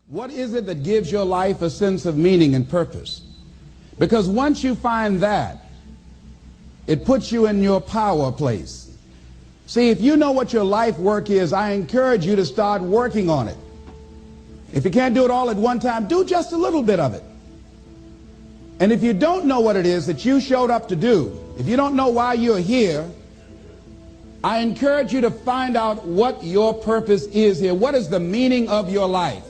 What is it that gives your life a sense of meaning and purpose? Because once you find that, it puts you in your power place. See, if you know what your life work is, I encourage you to start working on it. If you can't do it all at one time, do just a little bit of it. And if you don't know what it is that you showed up to do, if you don't know why you're here, I encourage you to find out what your purpose is here. What is the meaning of your life?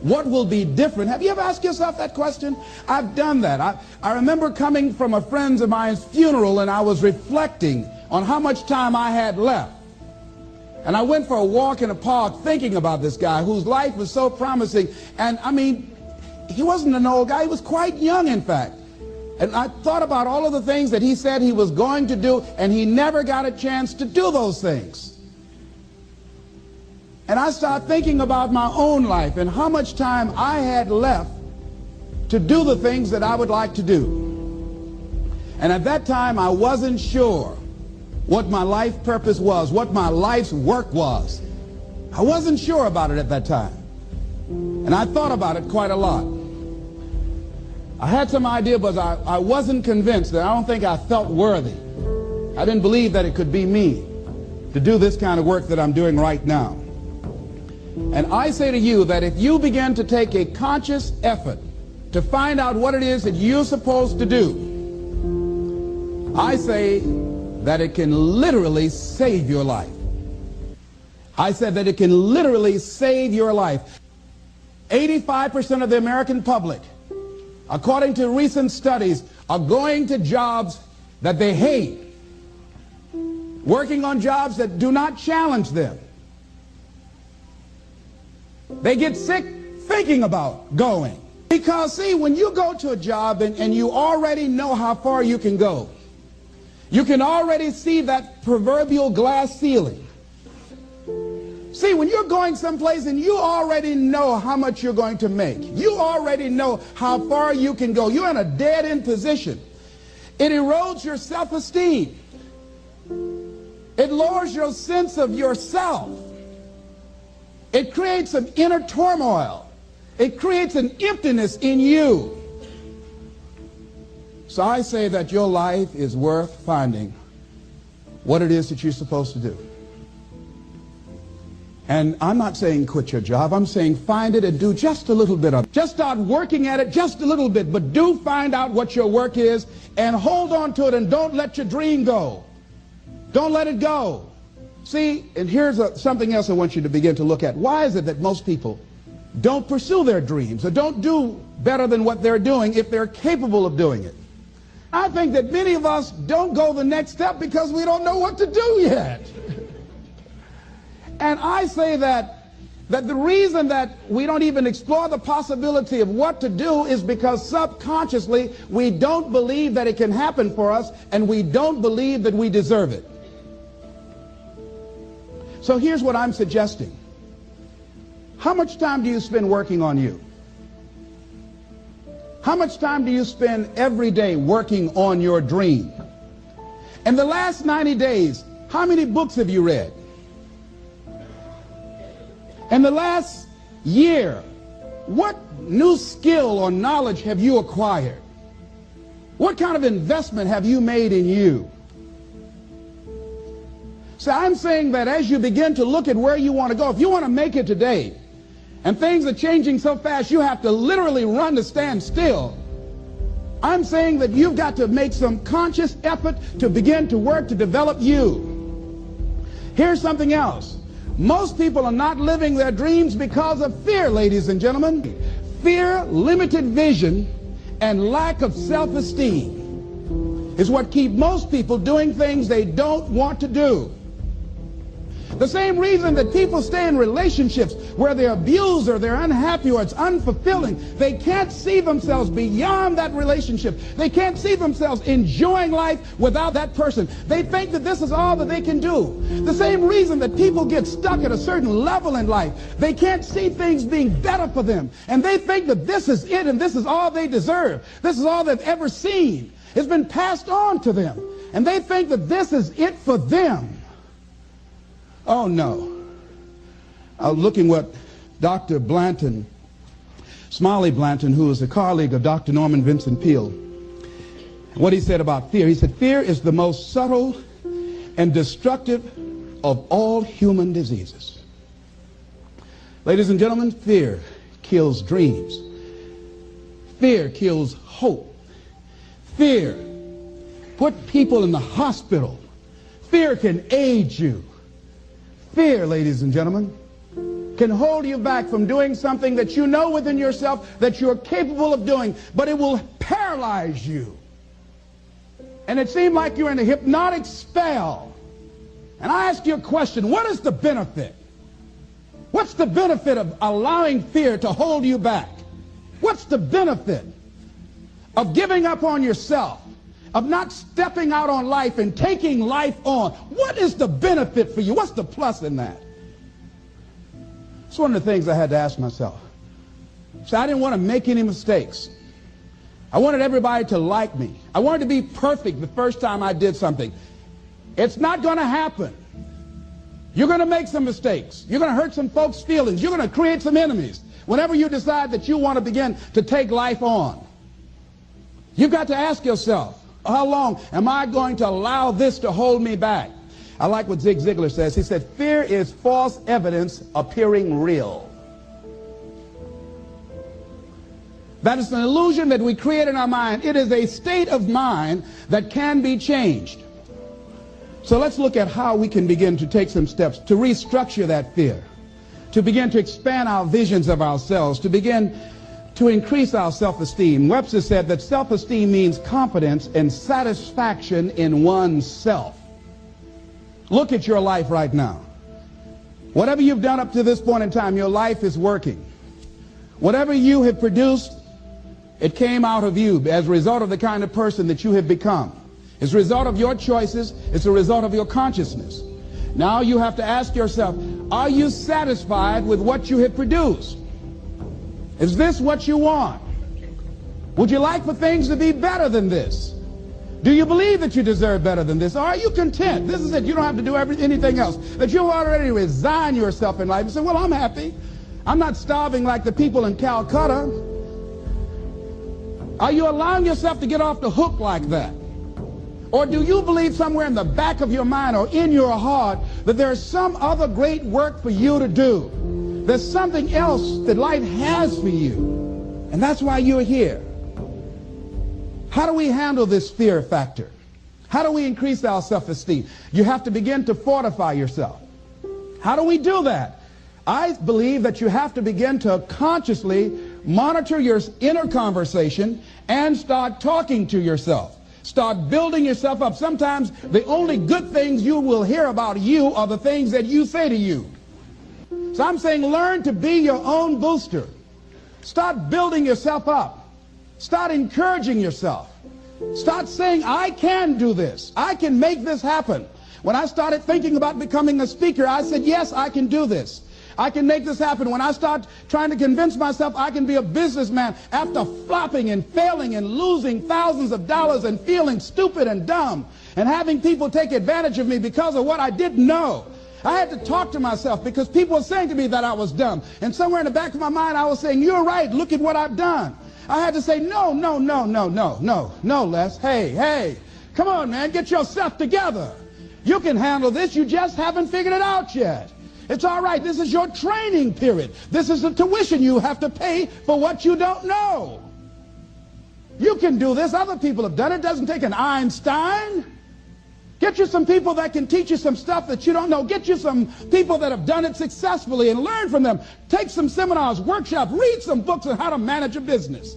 What will be different? Have you ever asked yourself that question? I've done that. I remember coming from a friend of mine's funeral, and I was reflecting on how much time I had left. And I went for a walk in a park thinking about this guy whose life was so promising. And I mean, he wasn't an old guy. He was quite young, in fact. And I thought about all of the things that he said he was going to do, and he never got a chance to do those things. And I started thinking about my own life and how much time I had left to do the things that I would like to do. And at that time, I wasn't sure what my life purpose was, what my life's work was. I wasn't sure about it at that time. And I thought about it quite a lot. I had some idea, but I wasn't convinced. That I don't think I felt worthy. I didn't believe that it could be me to do this kind of work that I'm doing right now. And I say to you that if you begin to take a conscious effort to find out what it is that you're supposed to do, I say that it can literally save your life. I said that it can literally save your life. 85% of the American public, according to recent studies, are going to jobs that they hate, working on jobs that do not challenge them. They get sick thinking about going. Because, see, when you go to a job and you already know how far you can go, you can already see that proverbial glass ceiling. See, when you're going someplace and you already know how much you're going to make, you already know how far you can go, you're in a dead-end position. It erodes your self-esteem. It lowers your sense of yourself. It creates an inner turmoil. It creates an emptiness in you. So I say that your life is worth finding what it is that you're supposed to do. And I'm not saying quit your job. I'm saying find it and do just a little bit of it. Just start working at it just a little bit, but do find out what your work is and hold on to it, and don't let your dream go. Don't let it go. See, and here's something else I want you to begin to look at. Why is it that most people don't pursue their dreams or don't do better than what they're doing if they're capable of doing it? I think that many of us don't go the next step because we don't know what to do yet. And I say that the reason that we don't even explore the possibility of what to do is because subconsciously we don't believe that it can happen for us, and we don't believe that we deserve it. So here's what I'm suggesting. How much time do you spend working on you? How much time do you spend every day working on your dream? In the last 90 days, how many books have you read? In the last year, what new skill or knowledge have you acquired? What kind of investment have you made in you? So I'm saying that as you begin to look at where you want to go, if you want to make it today, and things are changing so fast you have to literally run to stand still, I'm saying that you've got to make some conscious effort to begin to work to develop you. Here's something else. Most people are not living their dreams because of fear, ladies and gentlemen. Fear, limited vision, and lack of self-esteem is what keep most people doing things they don't want to do. The same reason that people stay in relationships where they're abused or they're unhappy or it's unfulfilling, they can't see themselves beyond that relationship. They can't see themselves enjoying life without that person. They think that this is all that they can do. The same reason that people get stuck at a certain level in life, they can't see things being better for them. And they think that this is it and this is all they deserve. This is all they've ever seen. It's been passed on to them. And they think that this is it for them. Oh no. I was looking what Dr. Blanton Smiley Blanton, who was a colleague of Dr. Norman Vincent Peale. What he said about fear, he said, fear is the most subtle and destructive of all human diseases. Ladies and gentlemen, fear kills dreams. Fear kills hope. Fear put people in the hospital. Fear can age you. Fear, ladies and gentlemen, can hold you back from doing something that you know within yourself that you're capable of doing, but it will paralyze you. And it seemed like you're in a hypnotic spell. And I ask you a question, what is the benefit? What's the benefit of allowing fear to hold you back? What's the benefit of giving up on yourself, of not stepping out on life and taking life on? What is the benefit for you? What's the plus in that? It's one of the things I had to ask myself. So I didn't want to make any mistakes. I wanted everybody to like me. I wanted to be perfect the first time I did something. It's not going to happen. You're going to make some mistakes. You're going to hurt some folks' feelings. You're going to create some enemies whenever you decide that you want to begin to take life on. You've got to ask yourself, how long am I going to allow this to hold me back? I like what Zig Ziglar says. He said, fear is false evidence appearing real. That is an illusion that we create in our mind. It is a state of mind that can be changed. So let's look at how we can begin to take some steps to restructure that fear, to begin to expand our visions of ourselves, to begin to increase our self-esteem. Webster said that self-esteem means confidence and satisfaction in oneself. Look at your life right now. Whatever you've done up to this point in time, your life is working. Whatever you have produced, it came out of you as a result of the kind of person that you have become. It's a result of your choices. It's a result of your consciousness. Now you have to ask yourself, are you satisfied with what you have produced? Is this what you want? Would you like for things to be better than this? Do you believe that you deserve better than this? Or are you content? This is it. You don't have to do anything else. That you'll already resign yourself in life and say, well, I'm happy. I'm not starving like the people in Calcutta. Are you allowing yourself to get off the hook like that? Or do you believe somewhere in the back of your mind or in your heart that there's some other great work for you to do? There's something else that life has for you. And that's why you're here. How do we handle this fear factor? How do we increase our self-esteem? You have to begin to fortify yourself. How do we do that? I believe that you have to begin to consciously monitor your inner conversation and start talking to yourself. Start building yourself up. Sometimes the only good things you will hear about you are the things that you say to you. So I'm saying learn to be your own booster. Start building yourself up. Start encouraging yourself. Start saying, I can do this. I can make this happen. When I started thinking about becoming a speaker, I said, yes, I can do this. I can make this happen. When I start trying to convince myself I can be a businessman after flopping and failing and losing thousands of dollars and feeling stupid and dumb and having people take advantage of me because of what I didn't know, I had to talk to myself because people were saying to me that I was dumb. And somewhere in the back of my mind, I was saying, you're right. Look at what I've done. I had to say, no, Les. Hey, come on, man. Get yourself together. You can handle this. You just haven't figured it out yet. It's all right. This is your training period. This is the tuition you have to pay for what you don't know. You can do this. Other people have done it. It doesn't take an Einstein. Get you some people that can teach you some stuff that you don't know. Get you some people that have done it successfully and learn from them. Take some seminars, workshops, read some books on how to manage a business.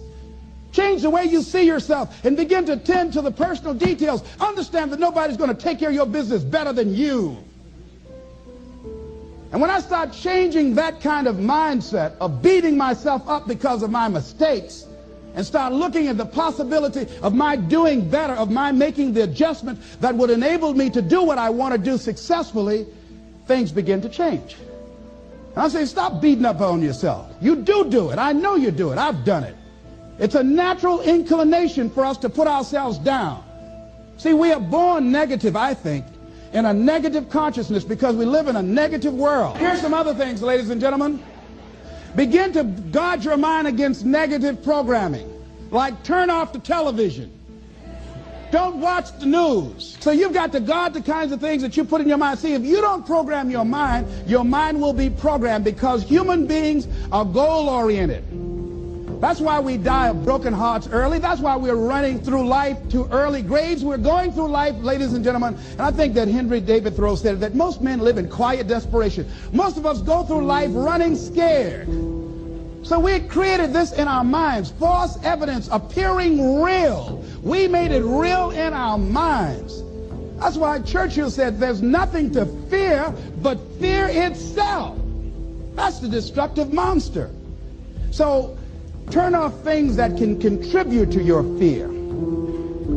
Change the way you see yourself and begin to tend to the personal details. Understand that nobody's going to take care of your business better than you. And when I start changing that kind of mindset of beating myself up because of my mistakes and start looking at the possibility of my doing better, of my making the adjustment that would enable me to do what I want to do successfully, things begin to change. And I say, stop beating up on yourself. You do it. I know you do it. I've done it. It's a natural inclination for us to put ourselves down. See, we are born negative, I think, in a negative consciousness because we live in a negative world. Here's some other things, ladies and gentlemen. Begin to guard your mind against negative programming, like turn off the television. Don't watch the news. So you've got to guard the kinds of things that you put in your mind. See, if you don't program your mind will be programmed, because human beings are goal-oriented. That's why we die of broken hearts early. That's why we're running through life to early graves. We're going through life, ladies and gentlemen, and I think that Henry David Thoreau said that most men live in quiet desperation. Most of us go through life running scared. So we created this in our minds, false evidence appearing real. We made it real in our minds. That's why Churchill said there's nothing to fear but fear itself. That's the destructive monster. So turn off things that can contribute to your fear.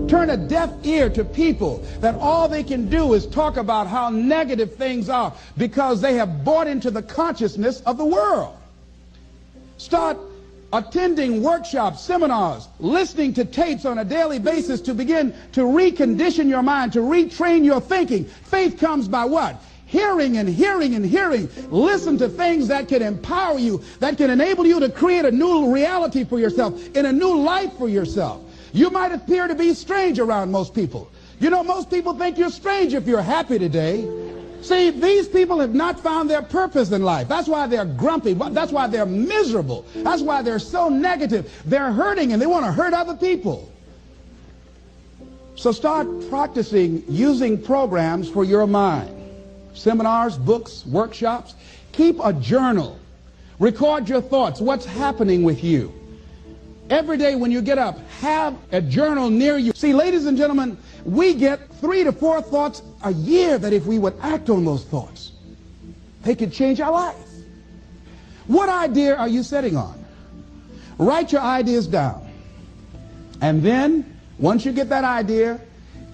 Turn a deaf ear to people that all they can do is talk about how negative things are, because they have bought into the consciousness of the world. Start attending workshops, seminars, listening to tapes on a daily basis to begin to recondition your mind, to retrain your thinking. Faith comes by what? Hearing and hearing and hearing. Listen to things that can empower you, that can enable you to create a new reality for yourself, in a new life for yourself. You might appear to be strange around most people. You know, most people think you're strange if you're happy today. See, these people have not found their purpose in life. That's why they're grumpy. That's why they're miserable. That's why they're so negative. They're hurting and they want to hurt other people. So start practicing using programs for your mind. Seminars, books, workshops. Keep a journal. Record your thoughts. What's happening with you? Every day when you get up, have a journal near you. See, ladies and gentlemen, we get 3 to 4 thoughts a year that if we would act on those thoughts, they could change our life. What idea are you sitting on? Write your ideas down. And then, once you get that idea,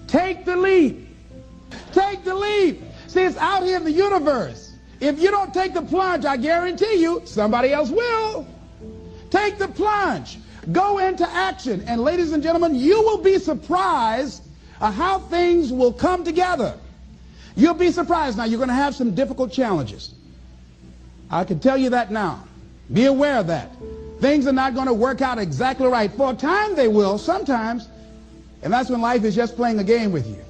take the leap. Take the leap. See, it's out here in the universe. If you don't take the plunge, I guarantee you, somebody else will. Take the plunge. Go into action. And ladies and gentlemen, you will be surprised how things will come together. You'll be surprised. Now, you're going to have some difficult challenges. I can tell you that now. Be aware of that. Things are not going to work out exactly right. For a time they will, sometimes. And that's when life is just playing a game with you.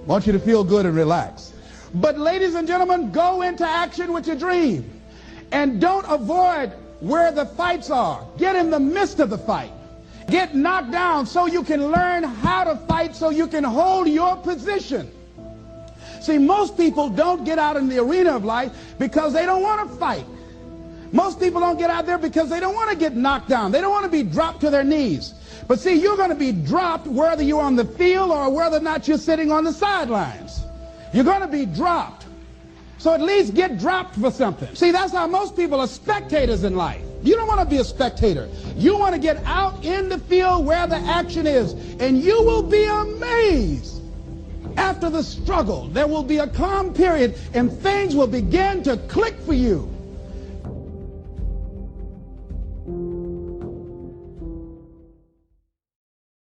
Want you to feel good and relax. But ladies and gentlemen, go into action with your dream. And don't avoid where the fights are. Get in the midst of the fight. Get knocked down so you can learn how to fight, so you can hold your position. See, most people don't get out in the arena of life because they don't want to fight. Most people don't get out there because they don't want to get knocked down. They don't want to be dropped to their knees. But see, you're going to be dropped whether you're on the field or whether or not you're sitting on the sidelines. You're going to be dropped. So at least get dropped for something. See, that's how most people are spectators in life. You don't want to be a spectator. You want to get out in the field where the action is. And you will be amazed. After the struggle, there will be a calm period and things will begin to click for you.